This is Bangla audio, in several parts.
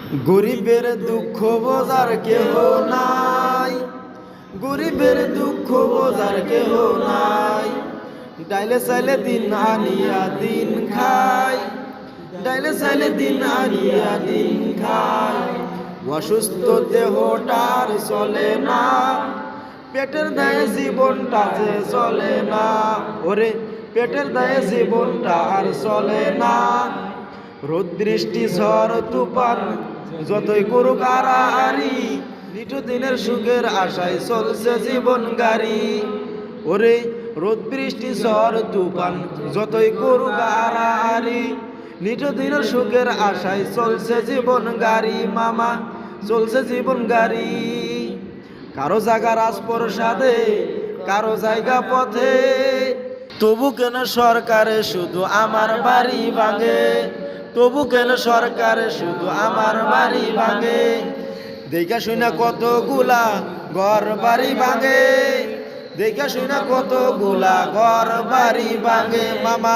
গরিবের দুঃখ বোঝার কেহ নাই, গরিবের দুঃখ বোঝার কেহ নাই। ডাইলে চাইলে দিন আনিয়া দিন খাই, ডাইলে চাইলে দিন আনিয়া দিন খাই। অসুস্থ দেহটার চলে না, পেটের দায়ে জীবনটা যে চলে না। ওরে পেটের দায়ে জীবনটা আর চলে না। রোদ বৃষ্টি ঝড় তুফান যতই করুক আড়াআড়ি, নিঠু দিনের সুখের আশায় চলছে জীবন গাড়ি। ওরে রোদ বৃষ্টি ঝড় তুফান যতই করুক আড়াআড়ি, নিঠু দিনের সুখের আশায় চলছে জীবন গাড়ি। মামা চলছে জীবন গাড়ি। কারো জায়গা রাজপ্রসাদে, কারো জায়গা পথে, তবু কেন সরকারে শুধু আমার বাড়ি ভাঙে, তবু কেন সরকারে শুধু আমার বাড়ি ভাঙে। দেখা শুনা কতগুলা ঘর বাড়ি ভাঙে, দেখা শুনা কতগুলা ঘর বাড়ি ভাঙে। মামা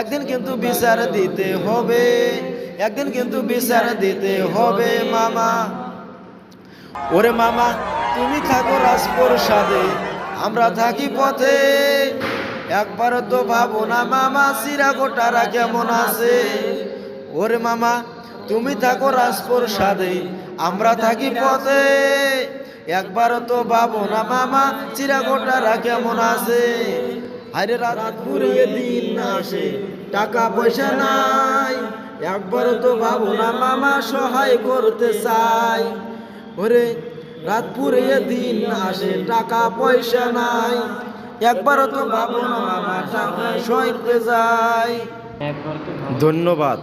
একদিন কিন্তু বিচার দিতে হবে, একদিন কিন্তু বিচার দিতে হবে মামা। ওরে মামা তুমি থাকো রাজপ্রসাদে, আমরা থাকি পথে। একবার তো ভাবো না মামা চিরাগোটারা কেমন আছে। ওরে মামা তুমি থাকো রাজপ্রসাদে, আমরা থাকি পথে। একবার তো ভাবো না মামা চিরাগোটারা কেমন আছে। আরে রাত পুরিয়ে দিন আসে, টাকা পয়সা নাই। একবার তো ভাবো না মামা সহায় করতে চাই। ওরে রাত পুরিয়ে দিন আসে, টাকা পয়সা নাই। একবারও তো ভাবো না মামা টাকা সইতে যায়। ধন্যবাদ।